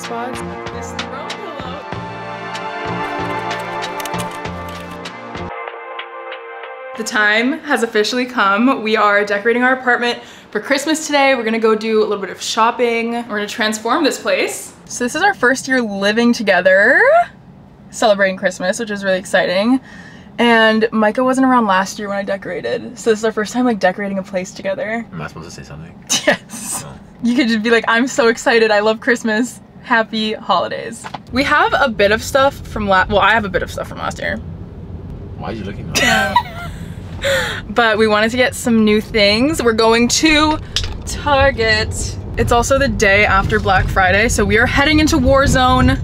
spots. This throw pillow. The time has officially come. We are decorating our apartment for Christmas today. We're gonna go do a little bit of shopping. We're gonna transform this place. So this is our first year living together, celebrating Christmas, which is really exciting. And Micah wasn't around last year when I decorated. So this is our first time like decorating a place together. Am I supposed to say something? Yes. Oh. You could just be like, I'm so excited. I love Christmas. Happy holidays. We have a bit of stuff from well, I have a bit of stuff from last year. Why are you looking at that? But we wanted to get some new things. We're going to Target. It's also the day after Black Friday, so we are heading into Warzone,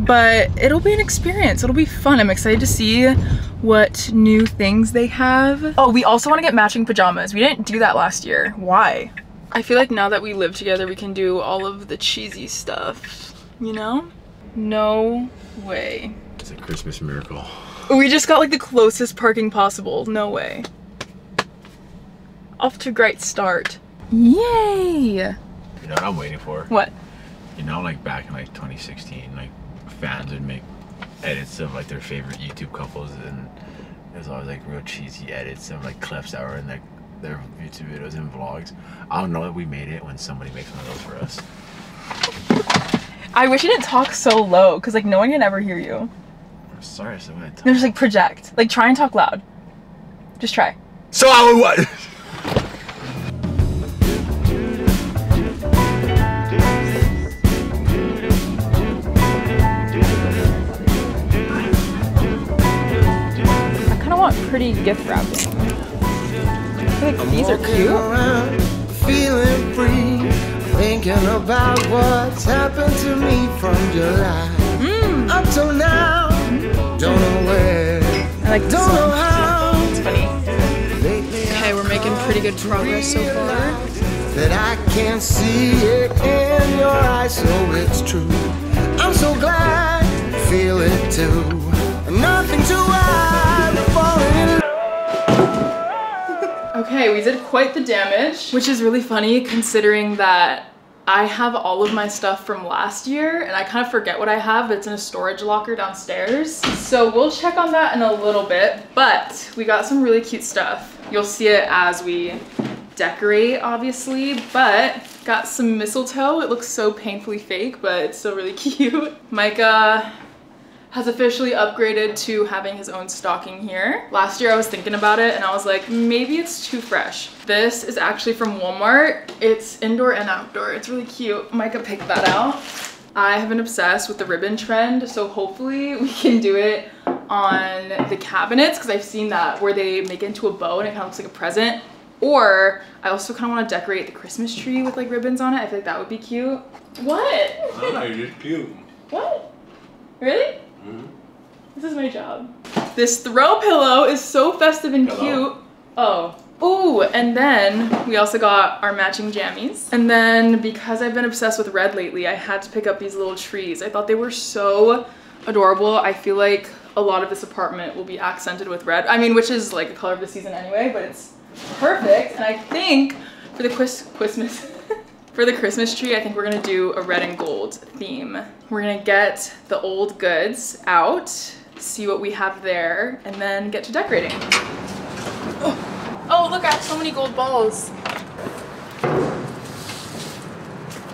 but it'll be an experience. It'll be fun. I'm excited to see what new things they have. Oh, we also want to get matching pajamas. We didn't do that last year. Why? I feel like now that we live together, we can do all of the cheesy stuff, you know? No way. It's a Christmas miracle. We just got like the closest parking possible. No way. Off to a great start. Yay! You know what I'm waiting for? What? You know, like back in like 2016, like fans would make edits of like their favorite YouTube couples, and there's always like real cheesy edits of like clips that were in like their YouTube videos and vlogs. I don't know if we made it when somebody makes one of those for us. I wish you didn't talk so low, because like no one can ever hear you. Sorry, so what? No, just like project. Like try and talk loud. Just try. So I what? I kind of want pretty gift wrapping. I feel like these are cute. Feeling free, thinking about what's happened to me from July up till now. Don't know where, I like this don't one. know how. It's funny. Okay, we're making pretty good progress so far. That I can see it in your eyes, so it's true. I'm so glad you feel it too. Nothing to hide, falling in. Okay, we did quite the damage, which is really funny considering that I have all of my stuff from last year and I kind of forget what I have, but it's in a storage locker downstairs. So we'll check on that in a little bit, but we got some really cute stuff. You'll see it as we decorate, obviously, but got some mistletoe. It looks so painfully fake, but it's still really cute. Micah has officially upgraded to having his own stocking here. Last year I was thinking about it and I was like, maybe it's too fresh. This is actually from Walmart. It's indoor and outdoor. It's really cute. Micah picked that out. I have been obsessed with the ribbon trend, so hopefully we can do it on the cabinets, because I've seen that where they make it into a bow and it kind of looks like a present. Or I also kind of want to decorate the Christmas tree with like ribbons on it. I feel like that would be cute. What? Oh, you're just cute. What? Really? This is my job. This throw pillow is so festive and cute. Oh. Ooh, and then we also got our matching jammies. And then because I've been obsessed with red lately, I had to pick up these little trees. I thought they were so adorable. I feel like a lot of this apartment will be accented with red. I mean, which is like a color of the season anyway, but it's perfect. And I think for the Christmas for the Christmas tree, I think we're gonna do a red and gold theme. We're gonna get the old goods out, see what we have there, and then get to decorating. Oh, look, I have so many gold balls.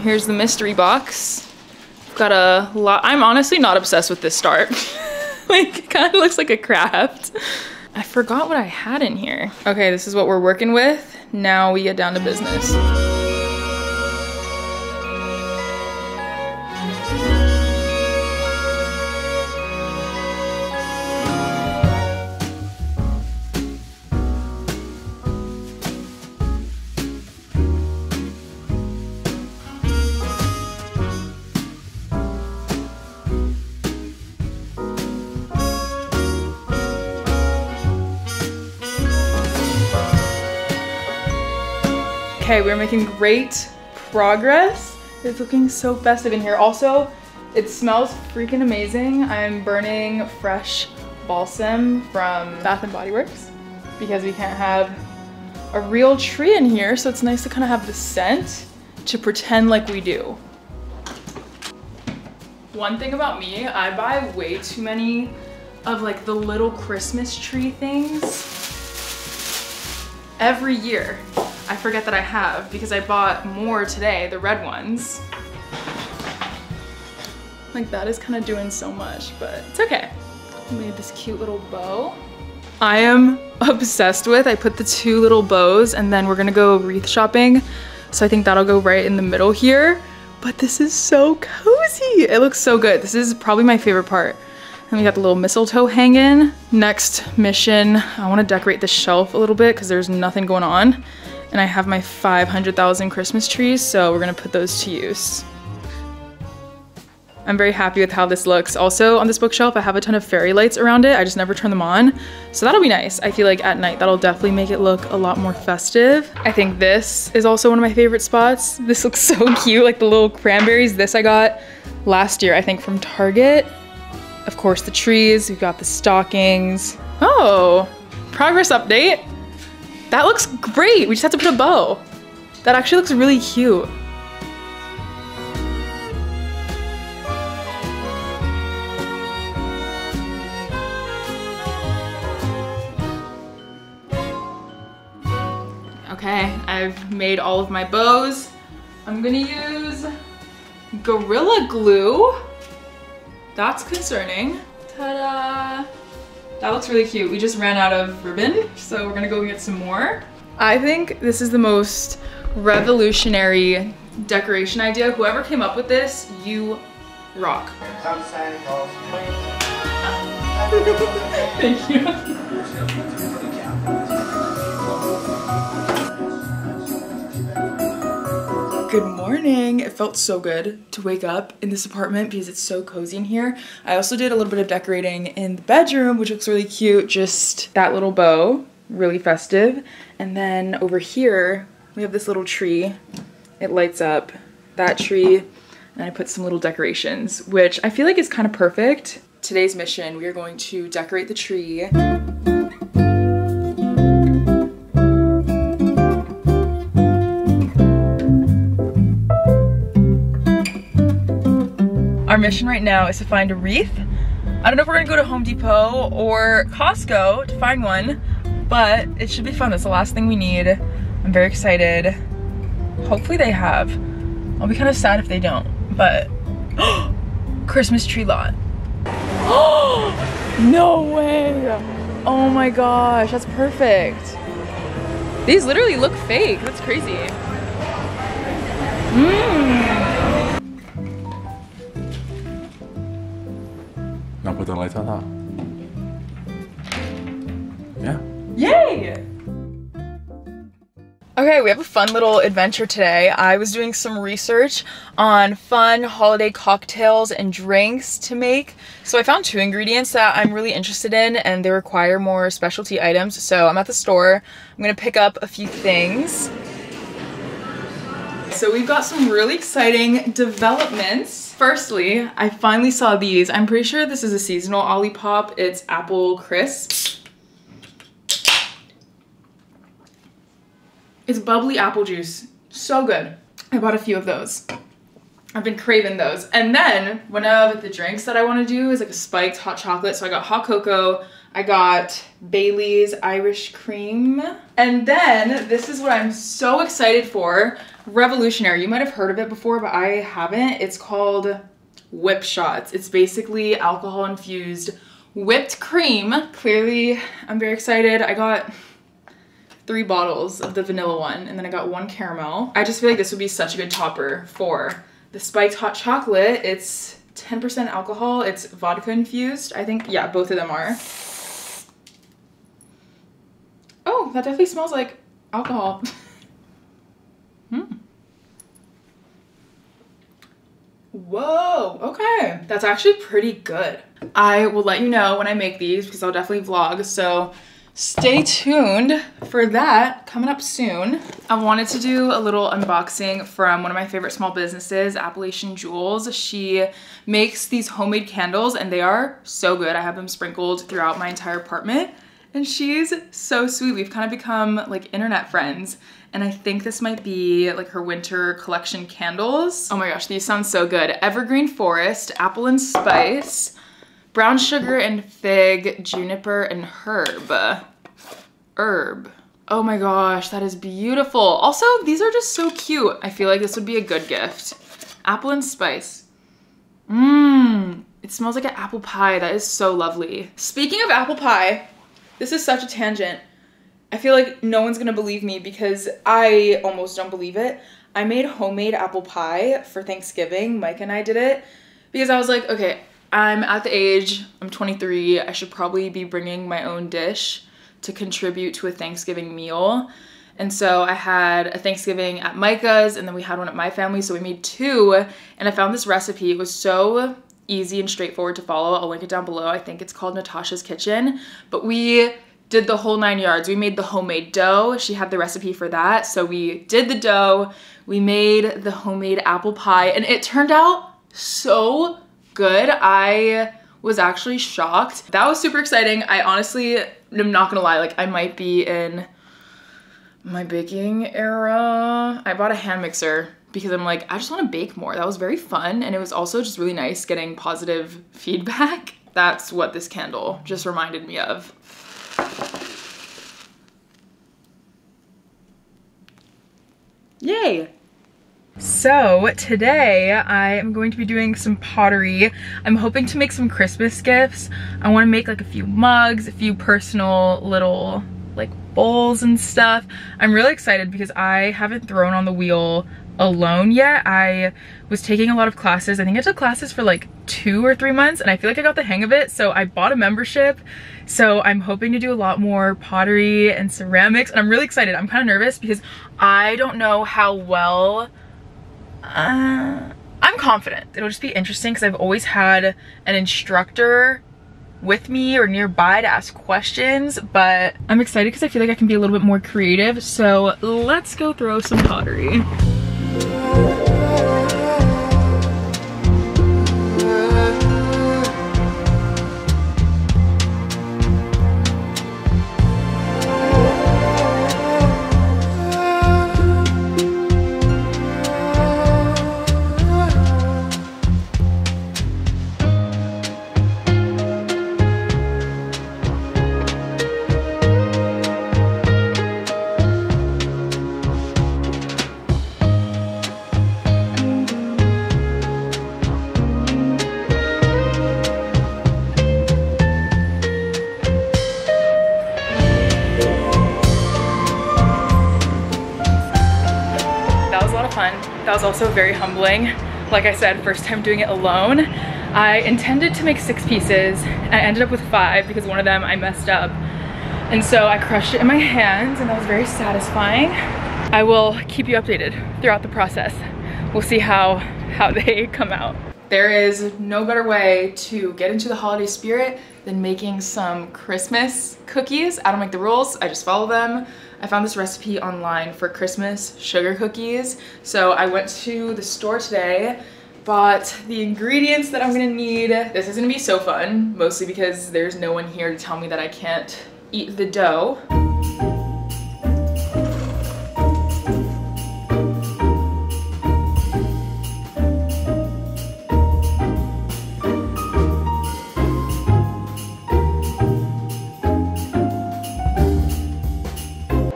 Here's the mystery box. Got a lot. I'm honestly not obsessed with this start. Like, it kind of looks like a craft. I forgot what I had in here. Okay, this is what we're working with. Now we get down to business. Okay, we're making great progress. It's looking so festive in here. Also, it smells freaking amazing. I'm burning fresh balsam from Bath & Body Works because we can't have a real tree in here, so it's nice to kind of have the scent to pretend like we do. One thing about me, I buy way too many of like the little Christmas tree things every year. I forget that I have because I bought more today, the red ones. Like that is kind of doing so much, but it's okay. I made this cute little bow. I am obsessed with, I put the 2 little bows and then we're gonna go wreath shopping. So I think that'll go right in the middle here. But this is so cozy. It looks so good. This is probably my favorite part. And we got the little mistletoe hanging. Next mission, I wanna decorate the shelf a little bit because there's nothing going on. And I have my 500,000 Christmas trees, so we're gonna put those to use. I'm very happy with how this looks. Also on this bookshelf, I have a ton of fairy lights around it. I just never turn them on. So that'll be nice. I feel like at night, that'll definitely make it look a lot more festive. I think this is also one of my favorite spots. This looks so cute, like the little cranberries. This I got last year, I think from Target. Of course, the trees, we've got the stockings. Oh, progress update. That looks great. We just have to put a bow. That actually looks really cute. Okay, I've made all of my bows. I'm gonna use Gorilla Glue. That's concerning. Ta-da! That looks really cute. We just ran out of ribbon, so we're gonna go get some more. I think this is the most revolutionary decoration idea. Whoever came up with this, you rock. Thank you. Good morning. It felt so good to wake up in this apartment because it's so cozy in here. I also did a little bit of decorating in the bedroom, which looks really cute. Just that little bow, really festive. And then over here, we have this little tree. It lights up that tree. And I put some little decorations, which I feel like is kind of perfect. Today's mission, we are going to decorate the tree. Our mission right now is to find a wreath. I don't know if we're gonna go to Home Depot or Costco to find one, but it should be fun. That's the last thing we need. I'm very excited. Hopefully they have. I'll be kind of sad if they don't, but Christmas tree lot. No way! Oh my gosh, that's perfect. These literally look fake. That's crazy. Now put the lights on top. Yeah. Yay! Okay, we have a fun little adventure today. I was doing some research on fun holiday cocktails and drinks to make. So I found 2 ingredients that I'm really interested in and they require more specialty items. So I'm at the store. I'm gonna pick up a few things. So we've got some really exciting developments. Firstly, I finally saw these. I'm pretty sure this is a seasonal Olipop. It's apple crisp. It's bubbly apple juice. So good. I bought a few of those. I've been craving those. And then one of the drinks that I want to do is like a spiked hot chocolate. So I got hot cocoa. I got Bailey's Irish cream. And then this is what I'm so excited for. Revolutionary. You might have heard of it before, but I haven't. It's called Whip Shots. It's basically alcohol infused whipped cream. Clearly, I'm very excited. I got 3 bottles of the vanilla one, and then I got 1 caramel. I just feel like this would be such a good topper for the spiked hot chocolate. It's 10% alcohol. It's vodka infused. I think, yeah, both of them are. Oh, that definitely smells like alcohol. Whoa, okay. That's actually pretty good. I will let you know when I make these because I'll definitely vlog, so stay tuned for that coming up soon. I wanted to do a little unboxing from one of my favorite small businesses, Appalachian Jules. She makes these homemade candles and they are so good. I have them sprinkled throughout my entire apartment And she's so sweet. We've kind of become like internet friends. And I think this might be like her winter collection candles. Oh my gosh, these sound so good. Evergreen Forest, Apple and Spice, Brown Sugar and Fig, Juniper and Herb. Oh my gosh, that is beautiful. Also, these are just so cute. I feel like this would be a good gift. Apple and Spice. It smells like an apple pie. That is so lovely. Speaking of apple pie, this is such a tangent. I feel like no one's gonna believe me because I almost don't believe it. I made homemade apple pie for Thanksgiving. Mike and I did it because I was like, okay, I'm at the age, I'm 23, I should probably be bringing my own dish to contribute to a Thanksgiving meal. And so I had a Thanksgiving at Micah's and then we had one at my family, so we made two, and I found this recipe. It was so easy and straightforward to follow. I'll link it down below. I think it's called Natasha's Kitchen, but we did the whole 9 yards. We made the homemade dough. She had the recipe for that. So we did the dough, we made the homemade apple pie, and it turned out so good. I was actually shocked. That was super exciting. I honestly am not gonna lie, like I might be in my baking era. I bought a hand mixer because I'm like, I just wanna bake more. That was very fun, and it was also just really nice getting positive feedback. That's what this candle just reminded me of. Yay! So today I am going to be doing some pottery. I'm hoping to make some Christmas gifts. I want to make like a few mugs, a few personal little like bowls and stuff. I'm really excited because I haven't thrown on the wheel alone yet. I was taking a lot of classes. I think I took classes for like 2 or 3 months and I feel like I got the hang of it. So I bought a membership. So I'm hoping to do a lot more pottery and ceramics, and I'm really excited. I'm kind of nervous because I don't know how well, I'm confident. It'll just be interesting because I've always had an instructor with me or nearby to ask questions, but I'm excited because I feel like I can be a little bit more creative. So let's go throw some pottery. That was also very humbling. Like I said, first time doing it alone. I intended to make 6 pieces. I ended up with 5 because one of them I messed up. And so I crushed it in my hands and that was very satisfying. I will keep you updated throughout the process. We'll see how they come out. There is no better way to get into the holiday spirit than making some Christmas cookies. I don't make the rules, I just follow them. I found this recipe online for Christmas sugar cookies. So I went to the store today, bought the ingredients that I'm gonna need. This is gonna be so fun, mostly because there's no one here to tell me that I can't eat the dough.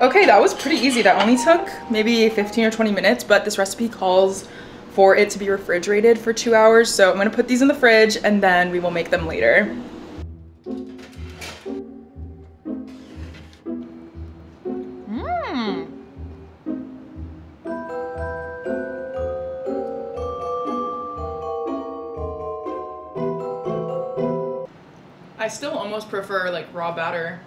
Okay, that was pretty easy. That only took maybe 15 or 20 minutes, but this recipe calls for it to be refrigerated for 2 hours. So I'm gonna put these in the fridge and then we will make them later. I still almost prefer like raw batter